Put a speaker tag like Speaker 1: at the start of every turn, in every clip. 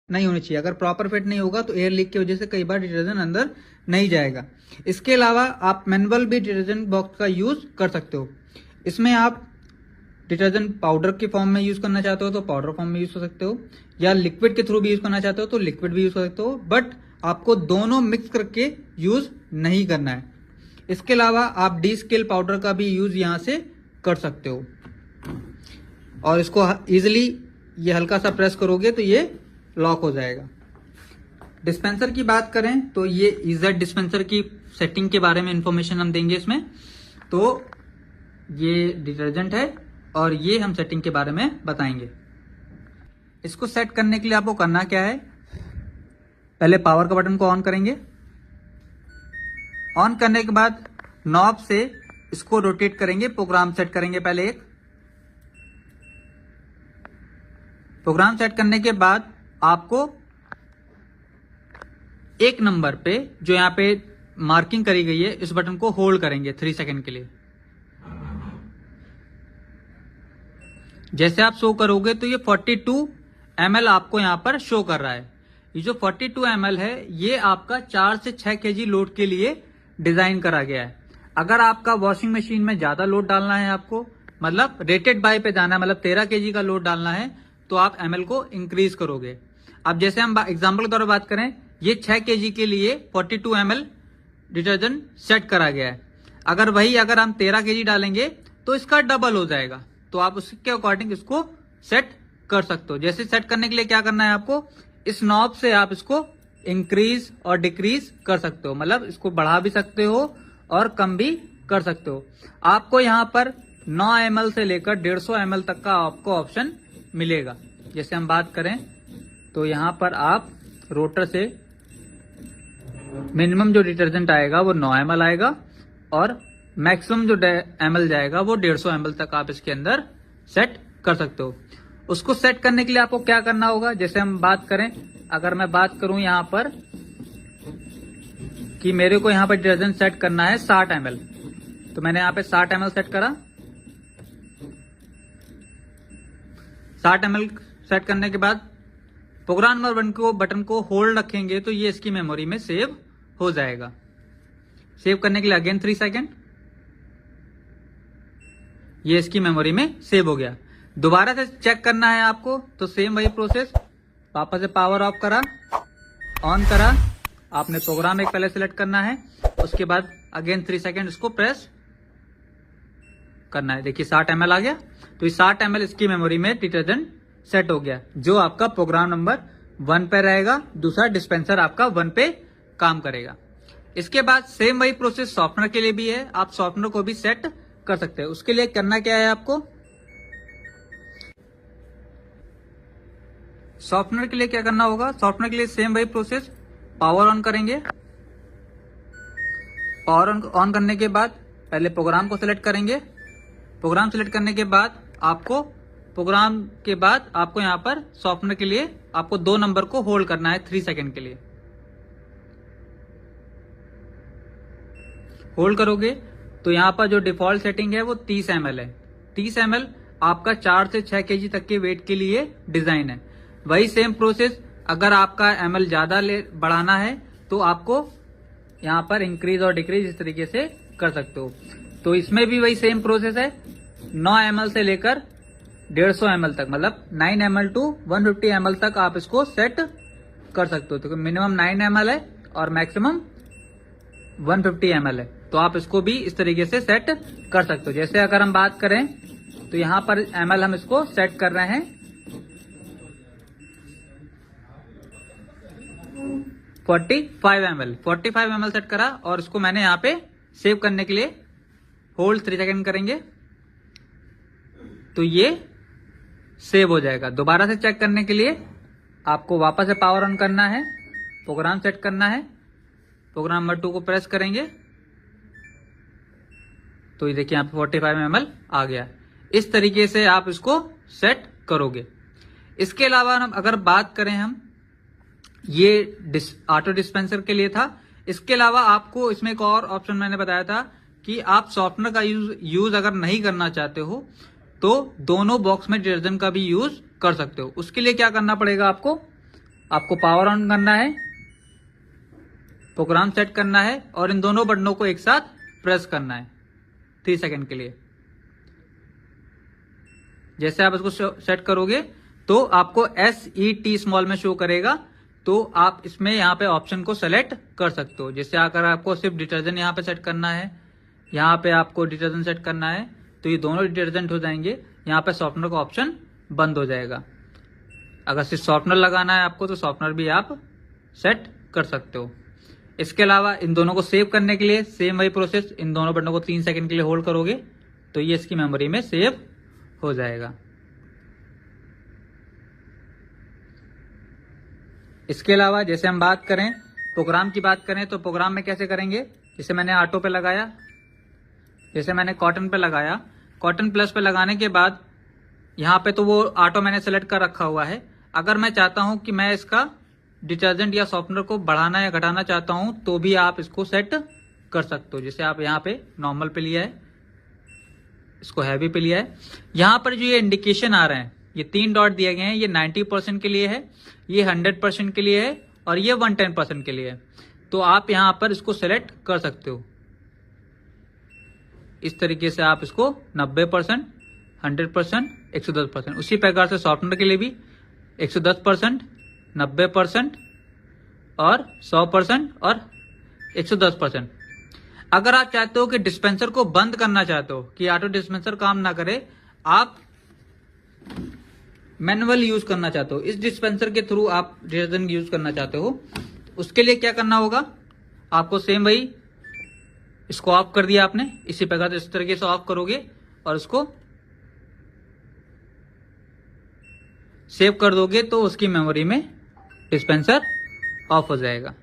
Speaker 1: नहीं होनी चाहिए। अगर प्रॉपर फिट नहीं होगा तो एयर लीक की वजह से कई बार डिटर्जेंट अंदर नहीं जाएगा। इसके अलावा आप मैनुअल भी डिटर्जेंट बॉक्स का यूज कर सकते हो। इसमें आप डिटर्जेंट पाउडर के फॉर्म में यूज करना चाहते हो तो पाउडर फॉर्म में यूज कर सकते हो, या लिक्विड के थ्रू भी यूज करना चाहते हो तो लिक्विड भी यूज कर सकते हो, बट आपको दोनों मिक्स करके यूज नहीं करना है। इसके अलावा आप डी स्केल पाउडर का भी यूज यहां से कर सकते हो, और इसको इजिली ये हल्का सा प्रेस करोगे तो ये लॉक हो जाएगा। डिस्पेंसर की बात करें तो ये इजेड डिस्पेंसर की सेटिंग के बारे में इंफॉर्मेशन हम देंगे इसमें। तो ये डिटर्जेंट है और ये हम सेटिंग के बारे में बताएंगे। इसको सेट करने के लिए आपको करना क्या है, पहले पावर का बटन को ऑन करेंगे। ऑन करने के बाद नॉब से इसको रोटेट करेंगे, प्रोग्राम सेट करेंगे। पहले एक प्रोग्राम सेट करने के बाद आपको एक नंबर पे जो यहां पे मार्किंग करी गई है इस बटन को होल्ड करेंगे 3 सेकंड के लिए। जैसे आप शो करोगे तो ये 42 ml आपको यहां पर शो कर रहा है। ये जो 42 ml है ये आपका 4 से 6 kg लोड के लिए डिजाइन करा गया है। अगर आपका वॉशिंग मशीन में ज्यादा लोड डालना है, आपको मतलब रेटेड बाय पे जाना है, मतलब 13 kg का लोड डालना है, तो आप ml को इंक्रीज करोगे। अब जैसे हम एग्जांपल के तौर पर बात करें, ये 6 kg के लिए 42 ml डिटर्जेंट सेट करा गया है। अगर हम 13 kg डालेंगे तो इसका डबल हो जाएगा, तो आप उसके अकॉर्डिंग इसको सेट कर सकते हो। जैसे सेट करने के लिए क्या करना है, आपको इस नॉब से आप इसको इंक्रीज और डिक्रीज कर सकते हो, मतलब इसको बढ़ा भी सकते हो और कम भी कर सकते हो। आपको यहाँ पर 9 ml से लेकर 150 ml तक का आपको ऑप्शन मिलेगा। जैसे हम बात करें तो यहाँ पर आप रोटर से मिनिमम जो डिटर्जेंट आएगा वो 9 ml आएगा, और मैक्सिमम जो ml जाएगा वो 150 ml तक आप इसके अंदर सेट कर सकते हो। उसको सेट करने के लिए आपको क्या करना होगा, जैसे हम बात करें, अगर मैं बात करूं यहां पर कि मेरे को यहां पर डिटर्जेंट सेट करना है 60 ml, तो मैंने यहां पे 60 ml सेट करा। 60 ml सेट करने के बाद प्रोग्राम नंबर बटन को होल्ड रखेंगे तो ये इसकी मेमोरी में सेव हो जाएगा। सेव करने के लिए अगेन 3 सेकंड, ये इसकी मेमोरी में सेव हो गया। दोबारा से चेक करना है आपको तो सेम वही प्रोसेस, वापस से पावर ऑफ करा, ऑन करा, आपने प्रोग्राम एक पहले सिलेक्ट करना है, उसके बाद अगेन 3 सेकंड इसको प्रेस करना है। देखिए 60 ml आ गया, तो ये 60 ml इसकी मेमोरी में डिटर्जेंट सेट हो गया, जो आपका प्रोग्राम नंबर 1 पे रहेगा। दूसरा डिस्पेंसर आपका 1 पे काम करेगा। इसके बाद सेम वही प्रोसेस सॉफ्टनर के लिए भी है, आप सॉफ्टनर को भी सेट कर सकते हैं। उसके लिए करना क्या है, आपको सॉफ्टनर के लिए क्या करना होगा, सॉफ्टनर के लिए सेम वही प्रोसेस, पावर ऑन करेंगे। पावर ऑन करने के बाद पहले प्रोग्राम को सिलेक्ट करेंगे। प्रोग्राम सिलेक्ट करने के बाद आपको यहां पर सॉफ्टनर के लिए आपको 2 नंबर को होल्ड करना है 3 सेकंड के लिए। होल्ड करोगे तो यहां पर जो डिफॉल्ट सेटिंग है वो 30 ml है। 30 ml आपका 4 से 6 kg तक के वेट के लिए डिजाइन है। वही सेम प्रोसेस, अगर आपका ml ज्यादा बढ़ाना है तो आपको यहां पर इंक्रीज और डिक्रीज इस तरीके से कर सकते हो। तो इसमें भी वही सेम प्रोसेस है, 9 ml से लेकर 150 ml तक, मतलब 9 ml टू 150 ml तक आप इसको सेट कर सकते हो। तो मिनिमम 9 ml है और मैक्सिमम 150 ml है, तो आप इसको भी इस तरीके से सेट कर सकते हो। जैसे अगर हम बात करें तो यहां पर ml हम इसको सेट कर रहे हैं 45 ml। 45 ml सेट करा और इसको मैंने यहां पे सेव करने के लिए होल्ड 3 सेकंड करेंगे तो ये सेव हो जाएगा। दोबारा से चेक करने के लिए आपको वापस से पावर ऑन करना है, प्रोग्राम सेट करना है, प्रोग्राम नंबर 2 को प्रेस करेंगे तो ये देखिए यहाँ पे 45 ml आ गया। इस तरीके से आप इसको सेट करोगे। इसके अलावा हम अगर बात करें, हम ये ऑटो डिस्पेंसर के लिए था। इसके अलावा आपको इसमें एक और ऑप्शन मैंने बताया था कि आप सॉफ्टनर का यूज अगर नहीं करना चाहते हो तो दोनों बॉक्स में डिटर्जेंट का भी यूज कर सकते हो। उसके लिए क्या करना पड़ेगा, आपको आपको पावर ऑन करना है, प्रोग्राम सेट करना है और इन दोनों बटनों को एक साथ प्रेस करना है 3 सेकंड के लिए। जैसे आप इसको सेट करोगे तो आपको SET स्मॉल में शो करेगा, तो आप इसमें यहाँ पे ऑप्शन को सेलेक्ट कर सकते हो। जैसे अगर आपको सिर्फ डिटर्जेंट यहाँ पे सेट करना है, यहाँ पे आपको डिटर्जेंट सेट करना है, तो ये दोनों डिटर्जेंट हो जाएंगे। यहाँ पे सॉफ्टनर का ऑप्शन बंद हो जाएगा। अगर सिर्फ सॉफ्टनर लगाना है आपको तो सॉफ्टनर भी आप सेट कर सकते हो। इसके अलावा इन दोनों को सेव करने के लिए सेम वही प्रोसेस, इन दोनों बटनों को 3 सेकंड के लिए होल्ड करोगे तो ये इसकी मेमोरी में सेव हो जाएगा। इसके अलावा जैसे हम बात करें प्रोग्राम की बात करें तो प्रोग्राम में कैसे करेंगे, जैसे मैंने ऑटो पे लगाया, जैसे मैंने कॉटन पे लगाया, कॉटन प्लस पे लगाने के बाद यहाँ पे तो वो ऑटो मैंने सेलेक्ट कर रखा हुआ है। अगर मैं चाहता हूं कि मैं इसका डिटर्जेंट या सॉफ्टनर को बढ़ाना या घटाना चाहता हूं तो भी आप इसको सेट कर सकते हो। जैसे आप यहाँ पे नॉर्मल पे लिया है, इसको हैवी पे लिया है, यहाँ पर जो ये इंडिकेशन आ रहे हैं, ये 3 डॉट दिए गए हैं, ये 90% के लिए है, ये 100% के लिए है और ये 110% के लिए है। तो आप यहां पर इसको सेलेक्ट कर सकते हो। इस तरीके से आप इसको 90%, 100%, 110%, उसी प्रकार से सॉफ्टनर के लिए भी 110%, 90% और 100% और 110%। अगर आप चाहते हो कि डिस्पेंसर को बंद करना चाहते हो कि ऑटो डिस्पेंसर काम ना करे, आप मैनुअल यूज करना चाहते हो, इस डिस्पेंसर के थ्रू आप डिटर्जेंट यूज करना चाहते हो, उसके लिए क्या करना होगा, आपको सेम वही इसको ऑफ कर दिया आपने, इसी प्रकार से इस तरीके से ऑफ करोगे और इसको सेव कर दोगे तो उसकी मेमोरी में डिस्पेंसर ऑफ हो जाएगा।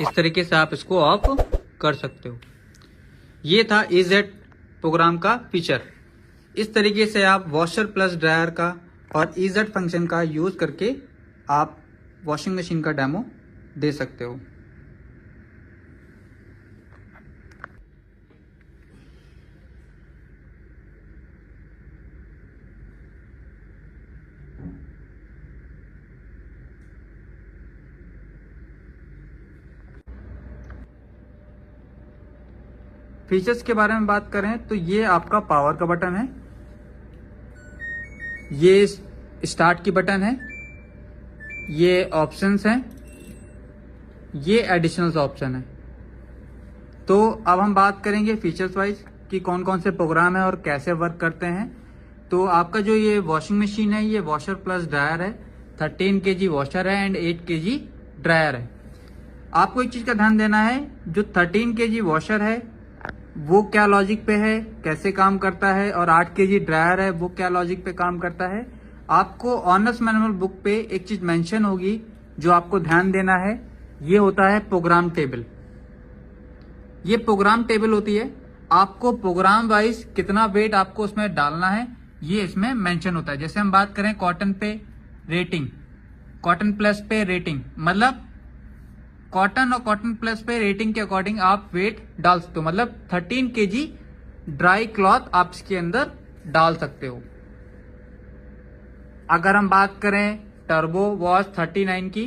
Speaker 1: इस तरीके से आप इसको ऑफ कर सकते हो। ये था EZ प्रोग्राम का फीचर। इस तरीके से आप वॉशर प्लस ड्रायर का और EZ फंक्शन का यूज करके आप वॉशिंग मशीन का डेमो दे सकते हो। फीचर्स के बारे में बात करें तो ये आपका पावर का बटन है, ये स्टार्ट की बटन है, ये ऑप्शंस हैं, ये एडिशनल ऑप्शन है। तो अब हम बात करेंगे फीचर्स वाइज कि कौन कौन से प्रोग्राम है और कैसे वर्क करते हैं। तो आपका जो ये वॉशिंग मशीन है, ये वॉशर प्लस ड्रायर है, 13 kg वॉशर है एंड 8 kg ड्रायर है। आपको एक चीज का ध्यान देना है, जो 13 kg वॉशर है वो क्या लॉजिक पे है, कैसे काम करता है, और 8 kg ड्रायर है वो क्या लॉजिक पे काम करता है। आपको ऑनर्स मैनुअल बुक पे एक चीज मेंशन होगी जो आपको ध्यान देना है, ये होता है प्रोग्राम टेबल। ये प्रोग्राम टेबल होती है, आपको प्रोग्राम वाइज कितना वेट आपको उसमें डालना है ये इसमें मेंशन होता है। जैसे हम बात करें कॉटन पे रेटिंग, कॉटन प्लस पे रेटिंग, मतलब कॉटन और कॉटन प्लस पे रेटिंग के अकॉर्डिंग आप वेट डाल सकते हो। मतलब 13 kg ड्राई क्लॉथ आप इसके अंदर डाल सकते हो। अगर हम बात करें टर्बो वॉश 39 की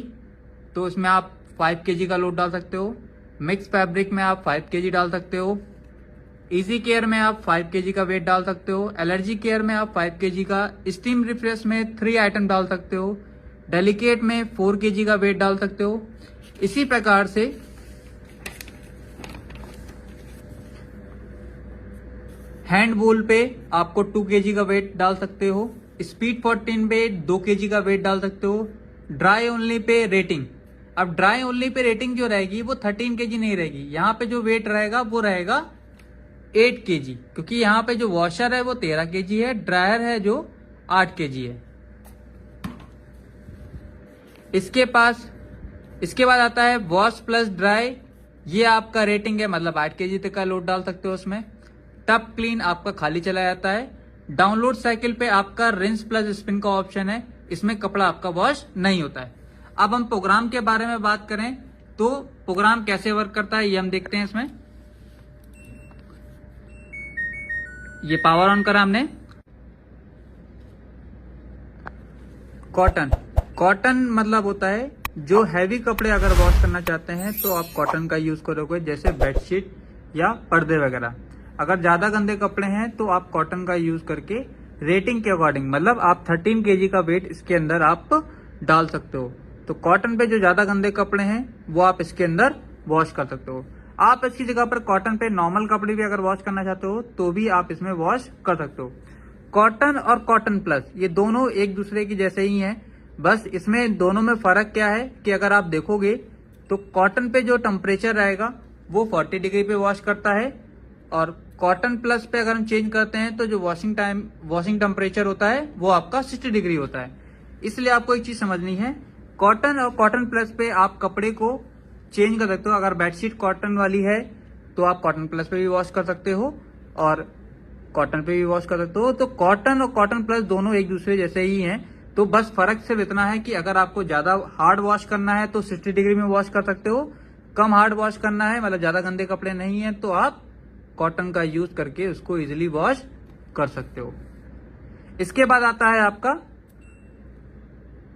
Speaker 1: तो इसमें आप 5 kg का लोड डाल सकते हो। मिक्स फैब्रिक में आप 5 kg डाल सकते हो। इजी केयर में आप 5 kg का वेट डाल सकते हो। एलर्जी केयर में आप 5 kg का, स्टीम रिफ्रेश में 3 आइटम डाल सकते हो। डेलिकेट में 4 kg का वेट डाल सकते हो। इसी प्रकार से हैंड वूल पे आपको 2 kg का वेट डाल सकते हो। स्पीड 14 पे 2 kg का वेट डाल सकते हो। ड्राई ओनली पे रेटिंग, अब ड्राई ओनली पे रेटिंग जो रहेगी वो 13 kg नहीं रहेगी, यहाँ पे जो वेट रहेगा वो रहेगा 8 kg, क्योंकि यहाँ पे जो वॉशर है वो 13 kg है, ड्रायर है जो 8 kg है। इसके बाद आता है वॉश प्लस ड्राई, ये आपका रेटिंग है, मतलब 8 kg तक का लोड डाल सकते हो उसमें। टब क्लीन आपका खाली चला जाता है। डाउनलोड साइकिल पे आपका रिंस प्लस स्पिन का ऑप्शन है, इसमें कपड़ा आपका वॉश नहीं होता है। अब हम प्रोग्राम के बारे में बात करें तो प्रोग्राम कैसे वर्क करता है ये हम देखते हैं। इसमें ये पावर ऑन करा हमने। कॉटन मतलब होता है जो हैवी कपड़े अगर वॉश करना चाहते हैं तो आप कॉटन का यूज करोगे, जैसे बेडशीट या पर्दे वगैरह। अगर ज्यादा गंदे कपड़े हैं तो आप कॉटन का यूज करके रेटिंग के अकॉर्डिंग, मतलब आप 13 kg का वेट इसके अंदर आप डाल सकते हो। तो कॉटन पे जो ज्यादा गंदे कपड़े हैं वो आप इसके अंदर वॉश कर सकते हो। आप इसकी जगह पर कॉटन पे नॉर्मल कपड़े भी अगर वॉश करना चाहते हो तो भी आप इसमें वॉश कर सकते हो। कॉटन और कॉटन प्लस ये दोनों एक दूसरे की जैसे ही हैं, बस इसमें दोनों में फर्क क्या है कि अगर आप देखोगे तो कॉटन पे जो टेम्परेचर रहेगा वो 40 डिग्री पे वॉश करता है, और कॉटन प्लस पे अगर हम चेंज करते हैं तो जो वॉशिंग टेम्परेचर होता है वो आपका 60 डिग्री होता है। इसलिए आपको एक चीज समझनी है, कॉटन और कॉटन प्लस पे आप कपड़े को चेंज कर सकते हो। अगर बेडशीट कॉटन वाली है तो आप कॉटन प्लस पे भी वॉश कर सकते हो और कॉटन पे भी वॉश कर सकते हो। तो कॉटन और कॉटन प्लस दोनों एक दूसरे जैसे ही हैं, तो बस फर्क सिर्फ इतना है कि अगर आपको ज्यादा हार्ड वॉश करना है तो 60 डिग्री में वॉश कर सकते हो, कम हार्ड वॉश करना है मतलब ज्यादा गंदे कपड़े नहीं है तो आप कॉटन का यूज करके उसको इजीली वॉश कर सकते हो। इसके बाद आता है आपका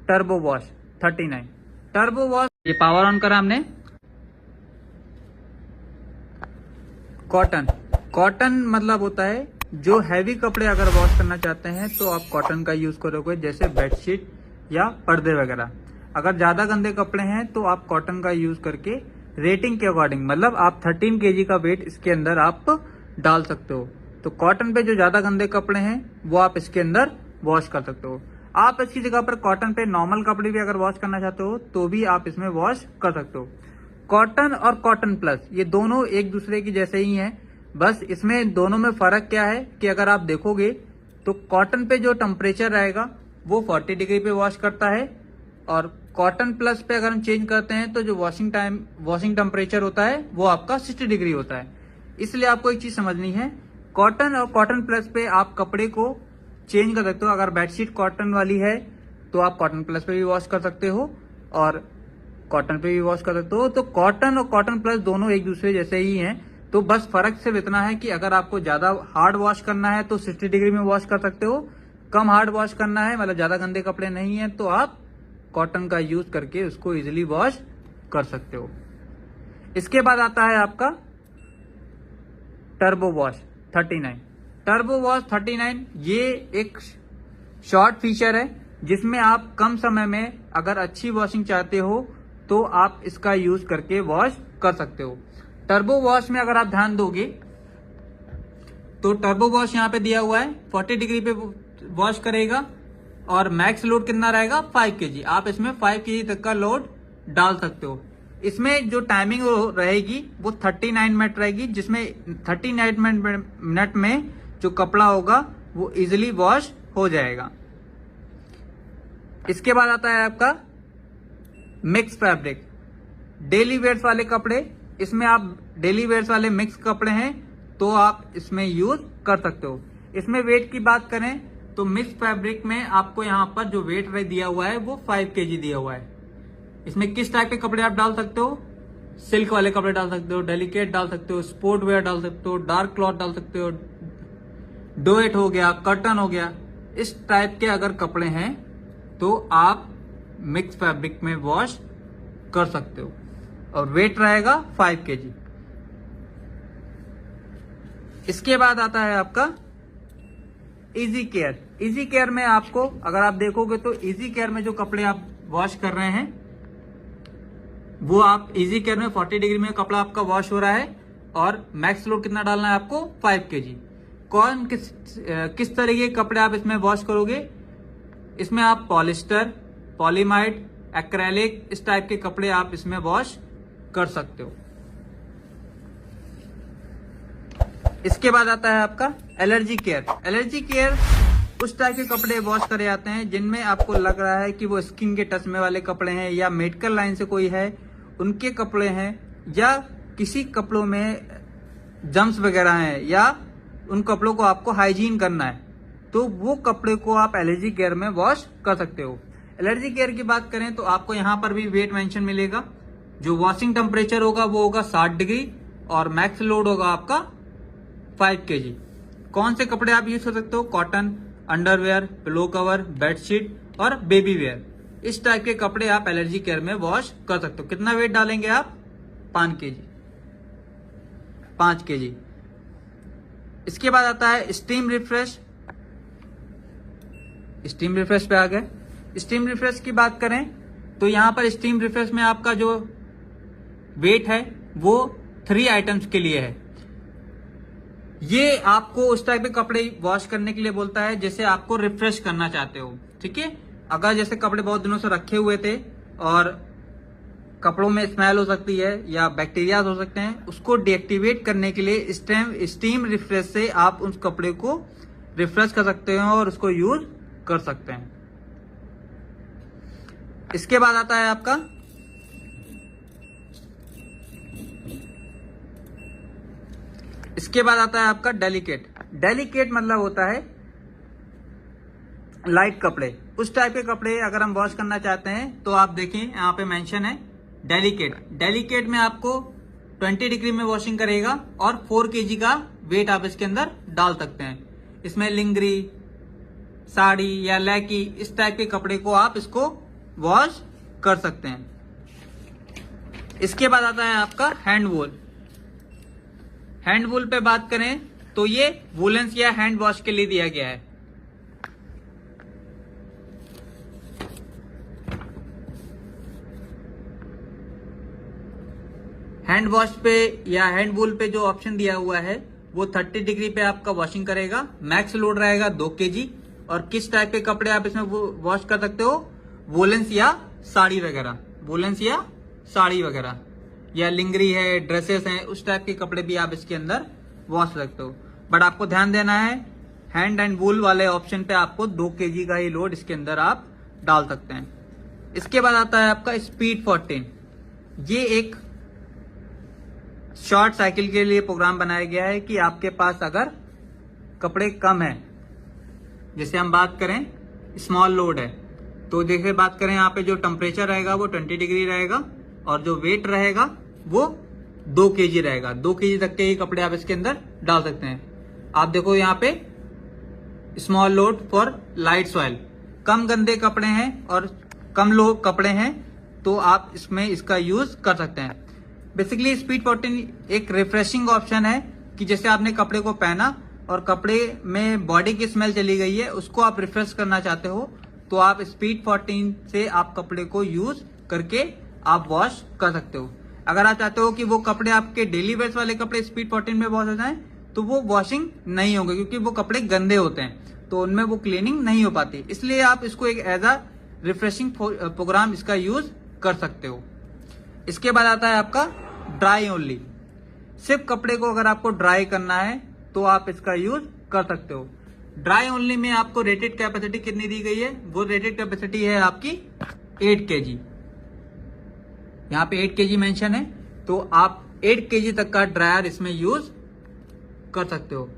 Speaker 1: टर्बो वॉश 39। टर्बो वॉश, ये पावर ऑन करा हमने। कॉटन मतलब होता है जो हैवी कपड़े अगर वॉश करना चाहते हैं तो आप कॉटन का यूज करोगे, जैसे बेडशीट या पर्दे वगैरह। अगर ज्यादा गंदे कपड़े हैं तो आप कॉटन का यूज करके रेटिंग के अकॉर्डिंग, मतलब आप 13 kg का वेट इसके अंदर आप डाल सकते हो। तो कॉटन पे जो ज्यादा गंदे कपड़े हैं वो आप इसके अंदर वॉश कर सकते हो। आप इसकी जगह पर कॉटन पे नॉर्मल कपड़े भी अगर वॉश करना चाहते हो तो भी आप इसमें वॉश कर सकते हो। कॉटन और कॉटन प्लस ये दोनों एक दूसरे की जैसे ही हैं, बस इसमें दोनों में फर्क क्या है कि अगर आप देखोगे तो कॉटन पे जो टेम्परेचर रहेगा वो 40 डिग्री पे वॉश करता है, और कॉटन प्लस पे अगर हम चेंज करते हैं तो जो वॉशिंग टेम्परेचर होता है वो आपका 60 डिग्री होता है। इसलिए आपको एक चीज समझनी है, कॉटन और कॉटन प्लस पे आप कपड़े को चेंज कर सकते हो। अगर बेडशीट कॉटन वाली है तो आप कॉटन प्लस पे भी वॉश कर सकते हो और कॉटन पे भी वॉश कर सकते हो। तो कॉटन और कॉटन प्लस दोनों एक दूसरे जैसे ही हैं, तो बस फर्क सिर्फ इतना है कि अगर आपको ज्यादा हार्ड वॉश करना है तो 60 डिग्री में वॉश कर सकते हो, कम हार्ड वॉश करना है मतलब ज्यादा गंदे कपड़े नहीं है तो आप कॉटन का यूज करके उसको इजीली वॉश कर सकते हो। इसके बाद आता है आपका टर्बो वॉश 39। टर्बो वॉश 39 ये एक शॉर्ट फीचर है जिसमें आप कम समय में अगर अच्छी वॉशिंग चाहते हो तो आप इसका यूज करके वॉश कर सकते हो। टर्बो वॉश में अगर आप ध्यान दोगे तो टर्बो वॉश यहाँ पे दिया हुआ है 40 डिग्री पे वॉश करेगा और मैक्स लोड कितना रहेगा 5 kg। आप इसमें 5 kg तक का लोड डाल सकते हो। इसमें जो टाइमिंग रहेगी वो 39 मिनट रहेगी, जिसमें 39 मिनट में जो कपड़ा होगा वो इजिली वॉश हो जाएगा। इसके बाद आता है आपका मिक्स फैब्रिक, डेली वेयर्स वाले कपड़े। इसमें आप डेली वेयर्स वाले मिक्स कपड़े हैं तो आप इसमें यूज कर सकते हो। इसमें वेट की बात करें तो मिक्स फैब्रिक में आपको यहाँ पर जो वेट दिया हुआ है वो 5 kg दिया हुआ है। इसमें किस टाइप के कपड़े आप डाल सकते हो, सिल्क वाले कपड़े डाल सकते हो, डेलिकेट डाल सकते हो, स्पोर्ट वेयर डाल सकते हो, डार्क क्लॉथ डाल सकते हो, डोएट हो गया, कर्टन हो गया। इस टाइप के अगर कपड़े हैं तो आप मिक्स फैब्रिक में वॉश कर सकते हो और वेट रहेगा 5 kg। इसके बाद आता है आपका इजी केयर। इजी केयर में आपको अगर आप देखोगे तो इजी केयर में जो कपड़े आप वॉश कर रहे हैं वो आप इजी केयर में 40 डिग्री में कपड़ा आपका वॉश हो रहा है और मैक्स लोड कितना डालना है आपको 5 kg। किस तरीके के कपड़े आप इसमें वॉश करोगे, इसमें आप पॉलिस्टर, पॉलीमाइड, एक्रेलिक इस टाइप के कपड़े आप इसमें वॉश कर सकते हो। इसके बाद आता है आपका एलर्जी केयर। एलर्जी केयर उस टाइप के कपड़े वॉश करे जाते हैं जिनमें आपको लग रहा है कि वो स्किन के टच में वाले कपड़े हैं या मेडिकल लाइन से कोई है उनके कपड़े हैं, या किसी कपड़ों में जम्स वगैरह हैं या उन कपड़ों को आपको हाइजीन करना है तो वो कपड़े को आप एलर्जी केयर में वॉश कर सकते हो। एलर्जी केयर की बात करें तो आपको यहाँ पर भी वेट मेंशन मिलेगा। जो वॉशिंग टेम्परेचर होगा वो होगा 60 डिग्री और मैक्स लोड होगा आपका 5 kg। कौन से कपड़े आप यूज कर सकते हो? Cotton, underwear, pillow cover, bedsheet और बेबी वेयर, इस टाइप के कपड़े आप एलर्जी केयर में वॉश कर सकते हो। कितना वेट डालेंगे आप? 5 केजी। इसके बाद आता है स्टीम रिफ्रेश। स्टीम रिफ्रेश पे आ गए। स्टीम रिफ्रेश की बात करें तो यहां पर स्टीम रिफ्रेश में आपका जो वेट है वो 3 आइटम्स के लिए है। ये आपको उस टाइप के कपड़े वॉश करने के लिए बोलता है जैसे आपको रिफ्रेश करना चाहते हो, ठीक है। अगर जैसे कपड़े बहुत दिनों से रखे हुए थे और कपड़ों में स्मेल हो सकती है या बैक्टीरिया हो सकते हैं, उसको डीएक्टिवेट करने के लिए स्टीम रिफ्रेश से आप उस कपड़े को रिफ्रेश कर सकते हो और उसको यूज कर सकते हैं। इसके बाद आता है आपका डेलिकेट। डेलिकेट मतलब होता है लाइट कपड़े। उस टाइप के कपड़े अगर हम वॉश करना चाहते हैं तो आप देखें यहाँ पे मेंशन है डेलिकेट। डेलिकेट में आपको 20 डिग्री में वॉशिंग करेगा और 4 केजी का वेट आप इसके अंदर डाल सकते हैं। इसमें लिंगरी, साड़ी या लैकी, इस टाइप के कपड़े को आप इसको वॉश कर सकते हैं। इसके बाद आता है आपका हैंड वूल। हैंड वूल पे बात करें तो ये वूलेंस या हैंड वॉश के लिए दिया गया है। हैंड वॉश पे या हैंड वूल पे जो ऑप्शन दिया हुआ है वो 30 डिग्री पे आपका वॉशिंग करेगा। मैक्स लोड रहेगा 2 केजी। और किस टाइप के कपड़े आप इसमें वॉश कर सकते हो? वूलेंस या साड़ी वगैरह, या लिंगरी है, ड्रेसेस हैं, उस टाइप के कपड़े भी आप इसके अंदर वॉश कर सकते हो। बट आपको ध्यान देना है हैंड एंड वूल वाले ऑप्शन पे आपको 2 केजी का ही लोड इसके अंदर आप डाल सकते हैं। इसके बाद आता है आपका स्पीड 14। ये एक शॉर्ट साइकिल के लिए प्रोग्राम बनाया गया है कि आपके पास अगर कपड़े कम है, जैसे हम बात करें स्मॉल लोड है, तो जैसे बात करें यहाँ पे जो टेम्परेचर रहेगा वो 20 डिग्री रहेगा और जो वेट रहेगा वो 2 केजी रहेगा। 2 केजी तक के ही कपड़े आप इसके अंदर डाल सकते हैं। आप देखो यहाँ पे small load for light soil, कम गंदे कपड़े हैं और कम लोग कपड़े हैं तो आप इसमें इसका यूज कर सकते हैं। बेसिकली स्पीड 14 एक रिफ्रेशिंग ऑप्शन है कि जैसे आपने कपड़े को पहना और कपड़े में बॉडी की स्मेल चली गई है, उसको आप रिफ्रेश करना चाहते हो तो आप स्पीड 14 से आप कपड़े को यूज करके आप वॉश कर सकते हो। अगर आप चाहते हो कि वो कपड़े आपके डेली वेयर्स वाले कपड़े स्पीड 14 में वॉश हो जाएं तो वो वॉशिंग नहीं होंगे क्योंकि वो कपड़े गंदे होते हैं तो उनमें वो क्लीनिंग नहीं हो पाती। इसलिए आप इसको एक एज अ रिफ्रेशिंग प्रोग्राम इसका यूज कर सकते हो। इसके बाद आता है आपका ड्राई ओनली। सिर्फ कपड़े को अगर आपको ड्राई करना है तो आप इसका यूज कर सकते हो। ड्राई ओनली में आपको रेटेड कैपेसिटी कितनी दी गई है? वो रेटेड कैपेसिटी है आपकी 8 केजी। यहाँ पे 8 केजी मेंशन है तो आप 8 केजी तक का ड्रायर इसमें यूज कर सकते हो।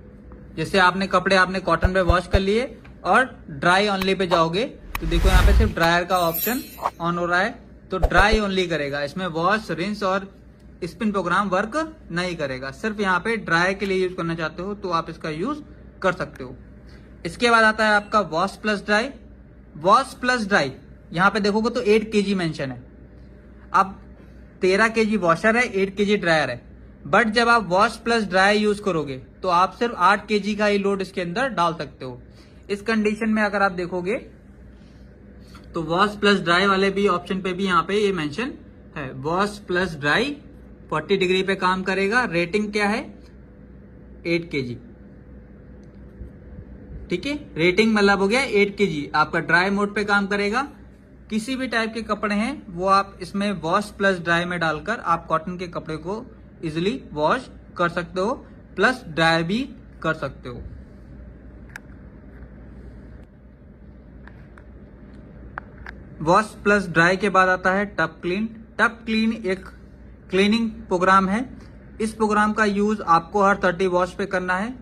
Speaker 1: जैसे आपने कपड़े कॉटन पे वॉश कर लिए और ड्राई ओनली पे जाओगे तो देखो यहाँ पे सिर्फ ड्रायर का ऑप्शन ऑन हो रहा है तो ड्राई ओनली करेगा। इसमें वॉश, रिंस और स्पिन प्रोग्राम वर्क नहीं करेगा। सिर्फ यहाँ पे ड्राई के लिए यूज करना चाहते हो तो आप इसका यूज कर सकते हो। इसके बाद आता है आपका wash plus dry. Wash plus dry यहाँ पे देखोगे तो 8 केजी मेंशन है। अब 13 केजी वॉशर है, 8 केजी ड्रायर है, बट जब आप वॉश प्लस ड्राई यूज करोगे तो आप सिर्फ 8 केजी का ही लोड इसके अंदर डाल सकते हो। इस कंडीशन में अगर आप देखोगे तो वॉश प्लस ड्राई वाले भी ऑप्शन पे भी यहाँ पे ये मेंशन है। वॉश प्लस ड्राई 40 डिग्री पे काम करेगा। रेटिंग क्या है? 8 केजी। ठीक है, रेटिंग मतलब हो गया 8 केजी। आपका ड्राई मोड पे काम करेगा। किसी भी टाइप के कपड़े हैं वो आप इसमें वॉश प्लस ड्राई में डालकर आप कॉटन के कपड़े को इजिली वॉश कर सकते हो, प्लस ड्राई भी कर सकते हो। वॉश प्लस ड्राई के बाद आता है टब क्लीन। टब क्लीन एक क्लीनिंग प्रोग्राम है। इस प्रोग्राम का यूज आपको हर 30 वॉश पे करना है।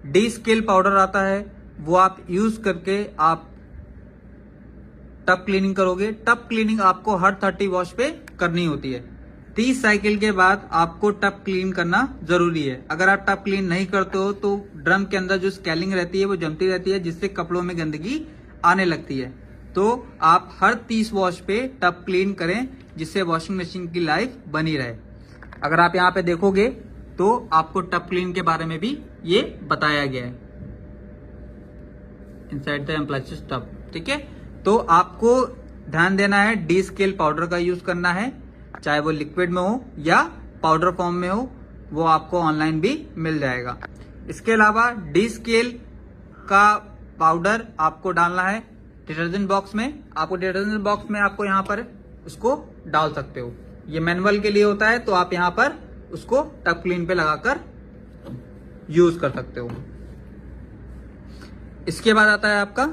Speaker 1: डी स्किल पाउडर आता है वो आप यूज करके आप टब क्लीनिंग करोगे। टब क्लीनिंग आपको हर 30 वॉश पे करनी होती है। 30 साइकिल के बाद आपको टब क्लीन करना जरूरी है। अगर आप टब क्लीन नहीं करते हो तो ड्रम के अंदर जो स्केलिंग रहती है वो जमती रहती है, जिससे कपड़ों में गंदगी आने लगती है। तो आप हर 30 वॉश पे टब क्लीन करें, जिससे वॉशिंग मशीन की लाइफ बनी रहे। अगर आप यहाँ पे देखोगे तो आपको टब क्लीन के बारे में भी ये बताया गया है इनसाइड द एम्प्लाइज टब। ठीक है, तो आपको ध्यान देना है डी स्केल पाउडर का यूज करना है, चाहे वो लिक्विड में हो या पाउडर फॉर्म में हो, वो आपको ऑनलाइन भी मिल जाएगा। इसके अलावा डी स्केल का पाउडर आपको डालना है डिटर्जेंट बॉक्स में। आपको डिटर्जेंट बॉक्स में आपको यहाँ पर उसको डाल सकते हो, ये मैनुअल के लिए होता है, तो आप यहाँ पर उसको टब क्लीन पे लगाकर यूज कर सकते हो। इसके बाद आता है आपका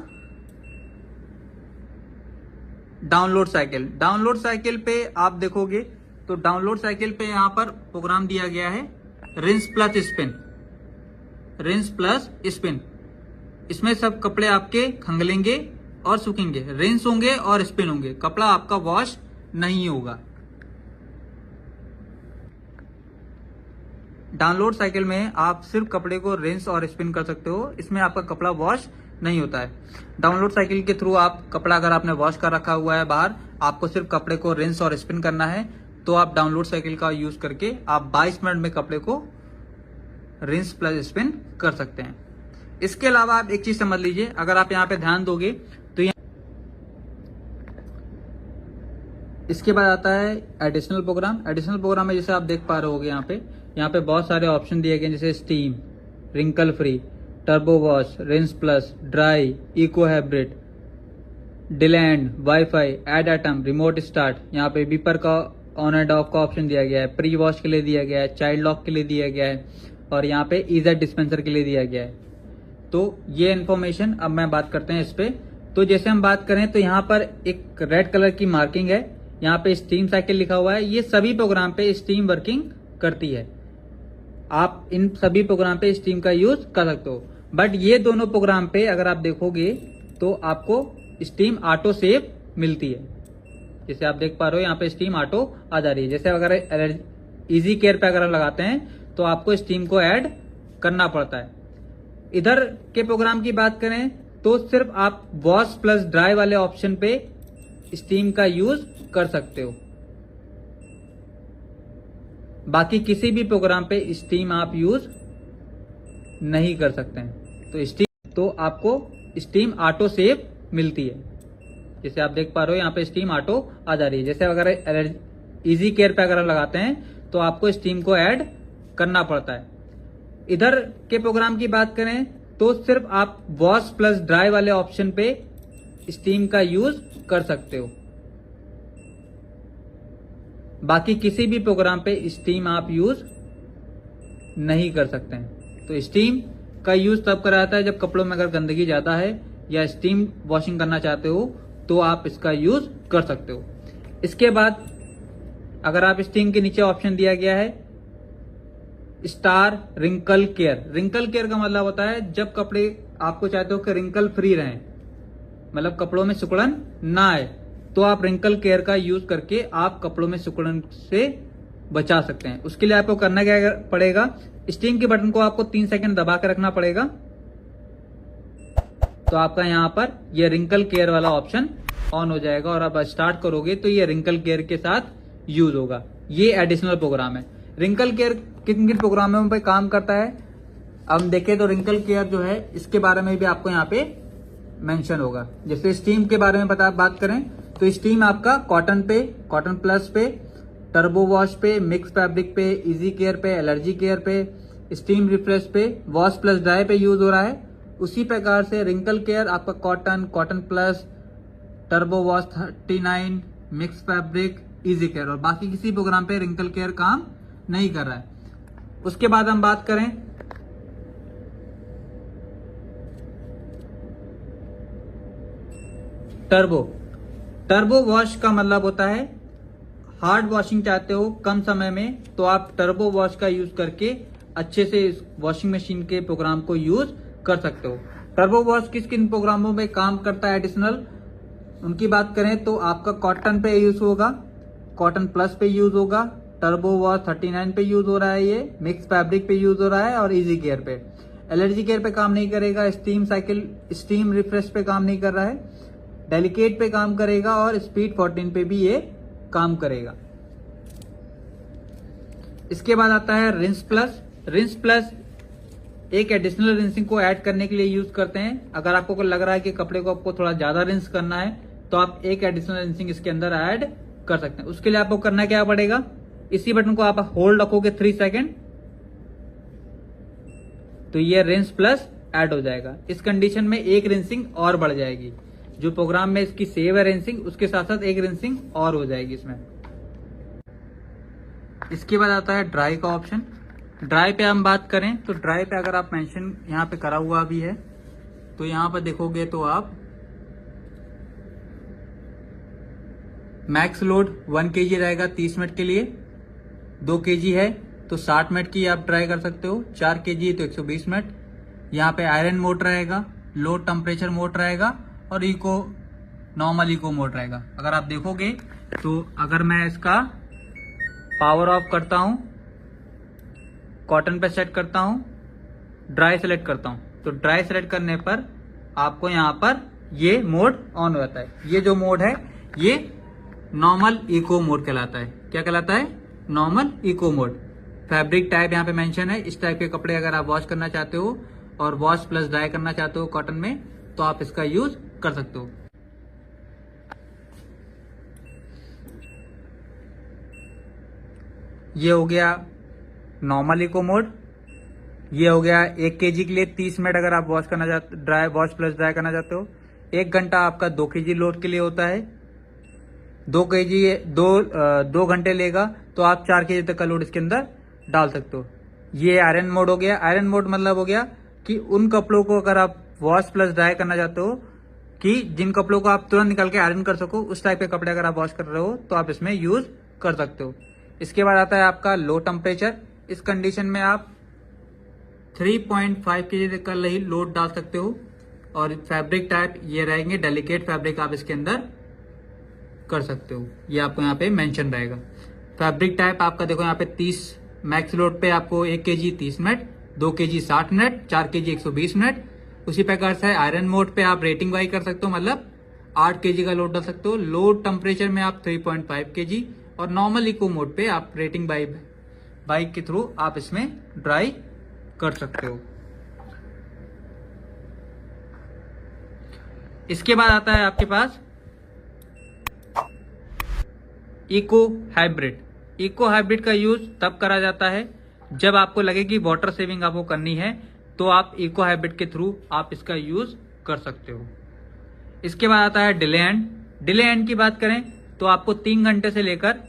Speaker 1: डाउनलोड साइकिल। डाउनलोड साइकिल पे आप देखोगे तो डाउनलोड साइकिल पे यहां पर प्रोग्राम दिया गया है rinse plus spin, rinse plus spin. इसमें सब कपड़े आपके खंगलेंगे और सूखेंगे, रिंस होंगे और स्पिन होंगे, कपड़ा आपका वॉश नहीं होगा। डाउनलोड साइकिल में आप सिर्फ कपड़े को रिंस और स्पिन कर सकते हो, इसमें आपका कपड़ा वॉश नहीं होता है। डाउनलोड साइकिल के थ्रू आप कपड़ा अगर आपने वॉश कर रखा हुआ है बाहर, आपको सिर्फ कपड़े को रिंस और स्पिन करना है, तो आप डाउनलोड साइकिल का यूज करके आप 22 मिनट में कपड़े को रिंस प्लस स्पिन कर सकते हैं। इसके अलावा आप एक चीज समझ लीजिए, अगर आप यहाँ पे ध्यान दोगे तो इसके बाद आता है एडिशनल प्रोग्राम। एडिशनल प्रोग्राम में जैसे आप देख पा रहे होगे यहाँ पे बहुत सारे ऑप्शन दिए गए, जैसे steam, wrinkle free, turbo wash, rinse plus, dry, eco hybrid, delay end, WiFi, add item, remote start. यहाँ पे बीपर का ऑन एंड ऑफ का ऑप्शन दिया गया है, प्री वॉश के लिए दिया गया है, चाइल्ड लॉक के लिए दिया गया है, और यहाँ पे ईजेड डिस्पेंसर के लिए दिया गया है। तो ये इन्फॉर्मेशन अब मैं बात करते हैं इस पे। तो जैसे हम बात करें तो यहाँ पर एक रेड कलर की मार्किंग है, यहाँ पे स्टीम साइकिल लिखा हुआ है। ये सभी प्रोग्राम पे स्टीम वर्किंग करती है, आप इन सभी प्रोग्राम पे स्टीम का यूज कर सकते हो। बट ये दोनों प्रोग्राम पे अगर आप देखोगे तो आपको स्टीम ऑटो सेव मिलती है। जैसे आप देख पा रहे हो यहाँ पे स्टीम ऑटो आ जा रही है। जैसे अगर इजी केयर पे अगर लगाते हैं तो आपको स्टीम को ऐड करना पड़ता है। इधर के प्रोग्राम की बात करें तो सिर्फ आप वॉश प्लस ड्राई वाले ऑप्शन पे स्टीम का यूज कर सकते हो, बाकी किसी भी प्रोग्राम पे स्टीम आप यूज नहीं कर सकते हैं। तो आपको स्टीम ऑटो सेव मिलती है। जैसे आप देख पा रहे हो यहाँ पे स्टीम ऑटो आ जा रही है। जैसे अगर इजी केयर पे अगर लगाते हैं तो आपको स्टीम को ऐड करना पड़ता है। इधर के प्रोग्राम की बात करें तो सिर्फ आप वॉश प्लस ड्राई वाले ऑप्शन पे स्टीम का यूज कर सकते हो, बाकी किसी भी प्रोग्राम पे स्टीम आप यूज नहीं कर सकते हैं। तो स्टीम का यूज तब करा जाता है जब कपड़ों में अगर गंदगी ज्यादा है या स्टीम वॉशिंग करना चाहते हो तो आप इसका यूज कर सकते हो। इसके बाद अगर आप स्टीम के नीचे ऑप्शन दिया गया है star wrinkle care. Wrinkle care का मतलब होता है जब कपड़े आपको चाहते हो कि रिंकल फ्री रहें, मतलब कपड़ों में सिकुड़न ना आए, तो आप रिंकल केयर का यूज करके आप कपड़ों में सिकुड़न से बचा सकते हैं। उसके लिए आपको करना क्या पड़ेगा, स्टीम के बटन को आपको 3 सेकंड दबा कर रखना पड़ेगा, तो आपका यहाँ पर ये रिंकल केयर वाला ऑप्शन ऑन हो जाएगा और आप स्टार्ट करोगे तो ये रिंकल केयर के साथ यूज होगा। ये एडिशनल प्रोग्राम है। रिंकल केयर किन किन प्रोग्रामों पे काम करता है अब हम देखें तो रिंकल केयर जो है इसके बारे में भी आपको यहाँ पे मेंशन होगा। जैसे स्टीम के बारे में बात करें तो स्टीम आपका कॉटन पे, कॉटन प्लस पे, टर्बो वॉश पे, मिक्स फैब्रिक पे, इजी केयर पे, एलर्जी केयर पे, स्टीम रिफ्रेश पे, वॉश प्लस ड्राई पे यूज हो रहा है। उसी प्रकार से रिंकल केयर आपका cotton, cotton plus, turbo wash 39, mix fabric, easy care और बाकी किसी प्रोग्राम पे रिंकल केयर काम नहीं कर रहा है। उसके बाद हम बात करें टर्बो। टर्बो वॉश का मतलब होता है हार्ड वॉशिंग चाहते हो कम समय में तो आप टर्बो वॉश का यूज करके अच्छे से इस वॉशिंग मशीन के प्रोग्राम को यूज कर सकते हो। टर्बो वॉश किस किन प्रोग्रामों में काम करता है एडिशनल, उनकी बात करें तो आपका कॉटन पे यूज होगा, कॉटन प्लस पे यूज होगा, टर्बो वॉश 39 पे यूज हो रहा है, ये मिक्स फैब्रिक पे यूज हो रहा है और इजी केयर पे। एलर्जी केयर पे काम नहीं करेगा, स्टीम रिफ्रेश पे काम नहीं कर रहा है, डेलिकेट पे काम करेगा और स्पीड 14 पे भी ये काम करेगा। इसके बाद आता है रिंस प्लस। रिंस प्लस एक एडिशनल रिंसिंग को ऐड करने के लिए यूज करते हैं। अगर आपको लग रहा है कि कपड़े को आपको थोड़ा ज्यादा रिंस करना है तो आप एक एडिशनल रिंसिंग इसके अंदर ऐड कर सकते हैं। उसके लिए आपको करना क्या पड़ेगा, इसी बटन को आप होल्ड रखोगे 3 सेकेंड तो ये रिंस प्लस ऐड हो जाएगा। इस कंडीशन में एक रिंसिंग और बढ़ जाएगी, जो प्रोग्राम में इसकी सेव है रिंसिंग, उसके साथ साथ एक रिंसिंग और हो जाएगी इसमें। इसके बाद आता है ड्राई का ऑप्शन। ड्राई पे हम बात करें तो ड्राई पे अगर आप मेंशन यहाँ पे करा हुआ भी है तो यहाँ पर देखोगे तो आप मैक्स लोड 1 kg रहेगा 30 मिनट के लिए, 2 kg है तो 60 मिनट की आप ट्राई कर सकते हो, 4 kg है तो 120 मिनट। यहाँ पे आयरन मोड रहेगा, लो टेम्परेचर मोड रहेगा और नॉर्मल इको मोड रहेगा। अगर आप देखोगे तो अगर मैं इसका पावर ऑफ करता हूं, कॉटन पे सेट करता हूं, ड्राई सेलेक्ट करता हूं तो ड्राई सेलेक्ट करने पर आपको यहाँ पर ये मोड ऑन हो जाता है। ये जो मोड है ये नॉर्मल इको मोड कहलाता है। क्या कहलाता है? Normal eco mode. Fabric type यहाँ पे मेंशन है। इस टाइप के कपड़े अगर आप वॉश करना चाहते हो और वॉश प्लस ड्राई करना चाहते हो कॉटन में तो आप इसका यूज कर सकते हो। ये हो गया नॉर्मल इको मोड। ये हो गया 1 kg के लिए 30 मिनट अगर आप वॉश करना चाहते, ड्राई वॉश प्लस ड्राई करना चाहते हो। 1 घंटा आपका 2 kg लोड के लिए होता है। 2 घंटे लेगा तो आप 4 kg तक का लोड इसके अंदर डाल सकते हो। ये आयरन मोड हो गया। आयरन मोड मतलब हो गया कि उन कपड़ों को अगर आप वॉश प्लस ड्राई करना चाहते हो कि जिन कपड़ों को आप तुरंत निकाल के आयरन कर सको, उस टाइप के कपड़े अगर आप वॉश कर रहे हो तो आप इसमें यूज कर सकते हो। इसके बाद आता है आपका लो टेम्परेचर। इस कंडीशन में आप 3.5 kg तक का लोड डाल सकते हो और फैब्रिक टाइप ये रहेंगे, डेलिकेट फैब्रिक आप इसके अंदर कर सकते हो। ये आपको यहाँ पे मेंशन रहेगा। फैब्रिक टाइप आपका देखो यहाँ पे 30 मैक्स लोड पे आपको 1 kg 30 minute, 2 kg 60 minute, 4 kg 120 minute. उसी प्रकार से आयरन मोड पे आप रेटिंग वाई कर सकते हो, मतलब 8 kg का लोड डाल सकते हो। लो टेम्परेचर में आप 3.5 kg और नॉर्मल इको मोड पे आप रेटिंग बाइक के थ्रू आप इसमें ड्राई कर सकते हो। इसके बाद आता है आपके पास इको हाइब्रिड। इको हाइब्रिड का यूज तब करा जाता है जब आपको लगे कि वाटर सेविंग आपको करनी है तो आप इको हाइब्रिड के थ्रू आप इसका यूज कर सकते हो। इसके बाद आता है डिले एंड। डिले एंड की बात करें तो आपको 3 घंटे से लेकर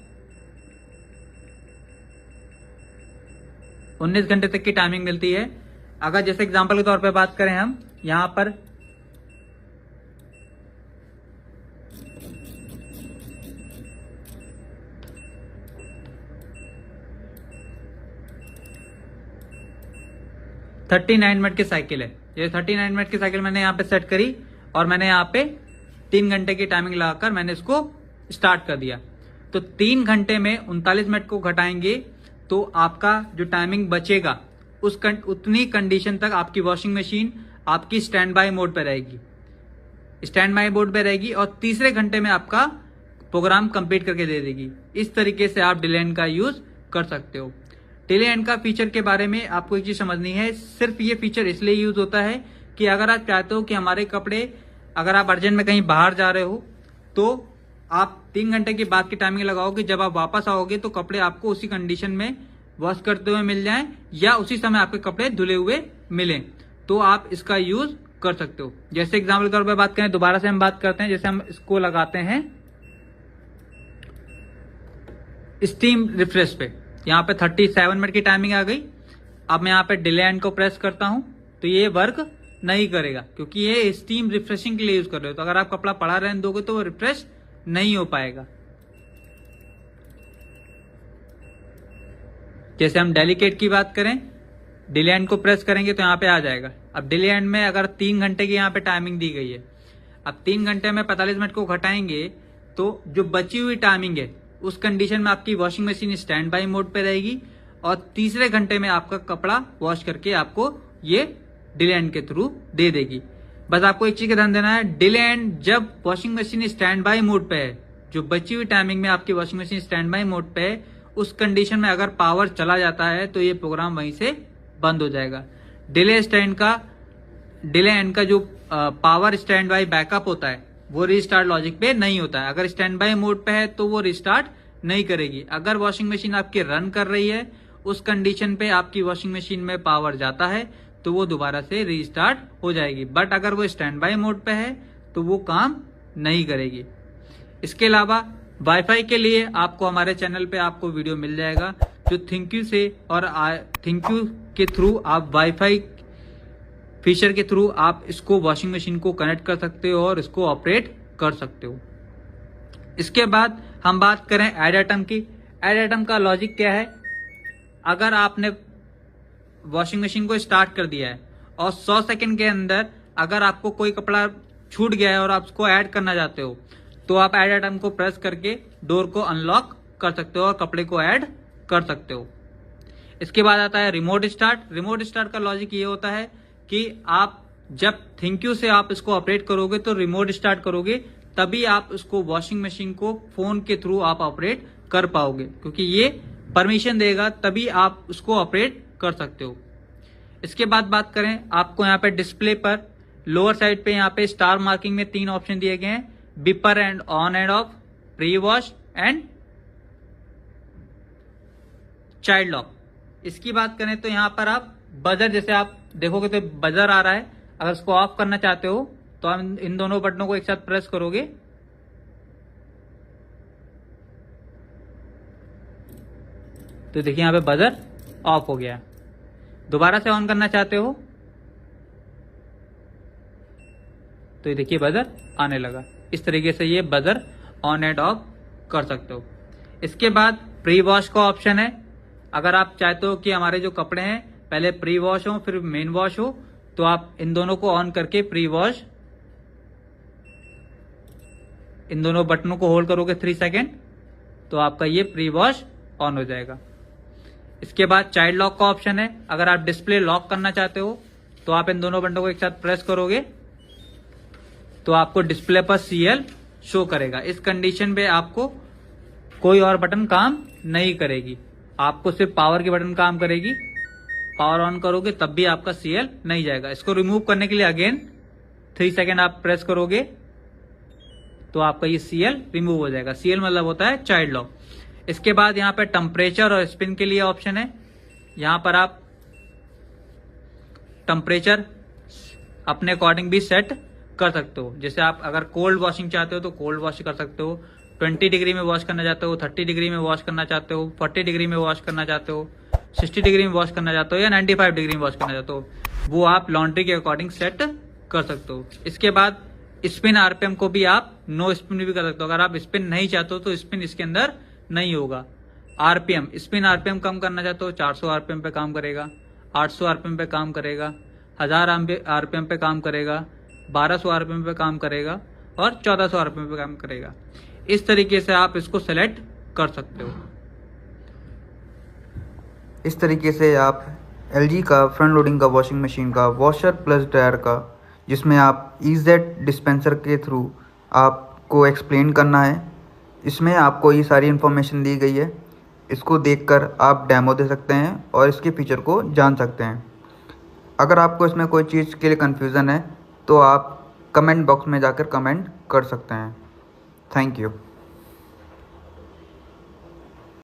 Speaker 1: 19 घंटे तक की टाइमिंग मिलती है। अगर जैसे एग्जांपल के तौर पे बात करें हम यहां पर थर्टी 39 मिनट की साइकिल है। ये 39 मिनट की साइकिल मैंने यहाँ पे सेट करी और मैंने यहाँ पे 3 घंटे की टाइमिंग लगाकर मैंने इसको स्टार्ट कर दिया। तो 3 घंटे में 39 मिनट को घटाएंगे तो आपका जो टाइमिंग बचेगा उतनी कंडीशन तक आपकी वॉशिंग मशीन आपकी स्टैंड बाय मोड पे रहेगी, स्टैंड बाय मोड पे रहेगी और तीसरे घंटे में आपका प्रोग्राम कंप्लीट करके दे देगी। इस तरीके से आप डिले एंड का यूज कर सकते हो। डिले एंड का फीचर के बारे में आपको एक चीज समझनी है, सिर्फ ये फीचर इसलिए यूज होता है कि अगर आप चाहते हो कि हमारे कपड़े, अगर आप अर्जेंट में कहीं बाहर जा रहे हो तो आप 3 घंटे के बाद की टाइमिंग लगाओ कि जब आप वापस आओगे तो कपड़े आपको उसी कंडीशन में वॉश करते हुए मिल जाएं या उसी समय आपके कपड़े धुले हुए मिलें, तो आप इसका यूज कर सकते हो। जैसे एग्जाम्पल के तौर पर बात करें, दोबारा से हम बात करते हैं, जैसे हम इसको लगाते हैं स्टीम रिफ्रेश पे, यहाँ पे 37 मिनट की टाइमिंग आ गई। अब मैं यहाँ पे डिले एंड को प्रेस करता हूं तो ये वर्क नहीं करेगा क्योंकि ये स्टीम रिफ्रेशिंग के लिए यूज कर रहे हो। तो अगर आप कपड़ा पड़ा रहने दोगे तो वो रिफ्रेश नहीं हो पाएगा। जैसे हम डेलिकेट की बात करें, डिले एंड को प्रेस करेंगे तो यहाँ पे आ जाएगा। अब डिले एंड में अगर 3 घंटे की यहाँ पे टाइमिंग दी गई है, अब 3 घंटे में 45 मिनट को घटाएंगे तो जो बची हुई टाइमिंग है उस कंडीशन में आपकी washing machine stand by mode पे रहेगी और तीसरे घंटे में आपका कपड़ा वॉश करके आपको ये डिले एंड के थ्रू दे देगी। बस आपको एक चीज का ध्यान देना है, डिले एंड जब washing machine stand by mode पे है, जो बची हुई टाइमिंग में आपकी washing machine stand by mode पे है, उस कंडीशन में अगर पावर चला जाता है तो ये प्रोग्राम वहीं से बंद हो जाएगा। डिले एंड का जो पावर स्टैंड बाई बैकअप होता है वो रीस्टार्ट लॉजिक पे नहीं होता है। अगर स्टैंड बाई मोड पे है तो वो रिस्टार्ट नहीं करेगी। अगर वॉशिंग मशीन आपकी रन कर रही है, उस कंडीशन पे आपकी वॉशिंग मशीन में पावर जाता है तो वो दोबारा से रीस्टार्ट हो जाएगी। बट अगर वो स्टैंड बाई मोड पे है तो वो काम नहीं करेगी। इसके अलावा वाईफाई के लिए आपको हमारे चैनल पे आपको वीडियो मिल जाएगा जो थिंक्यू से और थिंक्यू के थ्रू आप वाईफाई फीचर के थ्रू आप इसको वॉशिंग मशीन को कनेक्ट कर सकते हो और इसको ऑपरेट कर सकते हो। इसके बाद हम बात करें ऐड आइटम की। ऐड आइटम का लॉजिक क्या है, अगर आपने वॉशिंग मशीन को स्टार्ट कर दिया है और 100 सेकंड के अंदर अगर आपको कोई कपड़ा छूट गया है और आप उसको ऐड करना चाहते हो तो आप ऐड आइटम को प्रेस करके डोर को अनलॉक कर सकते हो और कपड़े को ऐड कर सकते हो। इसके बाद आता है रिमोट स्टार्ट। रिमोट स्टार्ट का लॉजिक ये होता है कि आप जब थिंक्यू से आप इसको ऑपरेट करोगे तो रिमोट स्टार्ट करोगे, तभी आप उसको वॉशिंग मशीन को फोन के थ्रू आप ऑपरेट कर पाओगे, क्योंकि ये परमिशन देगा तभी आप उसको ऑपरेट कर सकते हो। इसके बाद बात करें, आपको यहाँ पे डिस्प्ले पर लोअर साइड पे यहाँ पे स्टार मार्किंग में 3 ऑप्शन दिए गए हैं, beeper and on and of, pre wash and child lock. इसकी बात करें तो यहाँ पर आप बजर, जैसे आप देखोगे तो बजर आ रहा है, अगर इसको ऑफ करना चाहते हो तो आप इन दोनों बटनों को एक साथ प्रेस करोगे तो देखिए यहाँ पे बजर ऑफ हो गया। दोबारा से ऑन करना चाहते हो तो ये देखिए बजर आने लगा। इस तरीके से ये बजर ऑन एंड ऑफ कर सकते हो। इसके बाद प्री वॉश का ऑप्शन है। अगर आप चाहते हो कि हमारे जो कपड़े हैं पहले प्री वॉश हो फिर मेन वॉश हो, तो आप इन दोनों को ऑन करके प्री वॉश, इन दोनों बटनों को होल्ड करोगे 3 सेकेंड तो आपका ये प्री वॉश ऑन हो जाएगा। इसके बाद चाइल्ड लॉक का ऑप्शन है। अगर आप डिस्प्ले लॉक करना चाहते हो तो आप इन दोनों बटनों को एक साथ प्रेस करोगे तो आपको डिस्प्ले पर CL शो करेगा। इस कंडीशन पे आपको कोई और बटन काम नहीं करेगी, आपको सिर्फ पावर की बटन काम करेगी। पावर ऑन करोगे तब भी आपका CL नहीं जाएगा। इसको रिमूव करने के लिए अगेन 3 सेकेंड आप प्रेस करोगे तो आपका ये CL रिमूव हो जाएगा। CL मतलब होता है चाइल्ड लॉक। इसके बाद यहाँ पे टेम्परेचर और स्पिन के लिए ऑप्शन है। यहाँ पर आप टेम्परेचर अपने अकॉर्डिंग भी सेट कर सकते हो। जैसे आप अगर कोल्ड वॉशिंग चाहते हो तो कोल्ड वॉश कर सकते हो, 20 डिग्री में वॉश करना चाहते हो, 30 डिग्री में वॉश करना चाहते हो, 40 डिग्री में वॉश करना चाहते हो, 60 डिग्री में वॉश करना चाहते हो या 95 डिग्री में वॉश करना चाहते हो, वो आप लॉन्ड्री के अकॉर्डिंग सेट कर सकते हो। इसके बाद स्पिन RPM को भी आप नो स्पिन भी कर सकते हो। अगर आप स्पिन नहीं चाहते हो तो स्पिन इसके अंदर नहीं होगा। RPM, स्पिन RPM कम करना चाहते हो 400 RPM पे काम करेगा, 800 RPM पे काम करेगा, 1000 RPM पे काम करेगा, 1200 RPM पे काम करेगा और 1400 RPM पे काम करेगा। इस तरीके से आप इसको सेलेक्ट कर सकते हो।
Speaker 2: इस तरीके से आप LG का फ्रंट लोडिंग का वॉशिंग मशीन का वॉशर प्लस ड्रायर का, जिसमें आप EZ डिस्पेंसर के थ्रू आपको एक्सप्लेन करना है, इसमें आपको ये सारी इन्फॉर्मेशन दी गई है। इसको देखकर आप डेमो दे सकते हैं और इसके फीचर को जान सकते हैं। अगर आपको इसमें कोई चीज़ के लिए कन्फ्यूज़न है तो आप कमेंट बॉक्स में जाकर कमेंट कर सकते हैं। Thank you.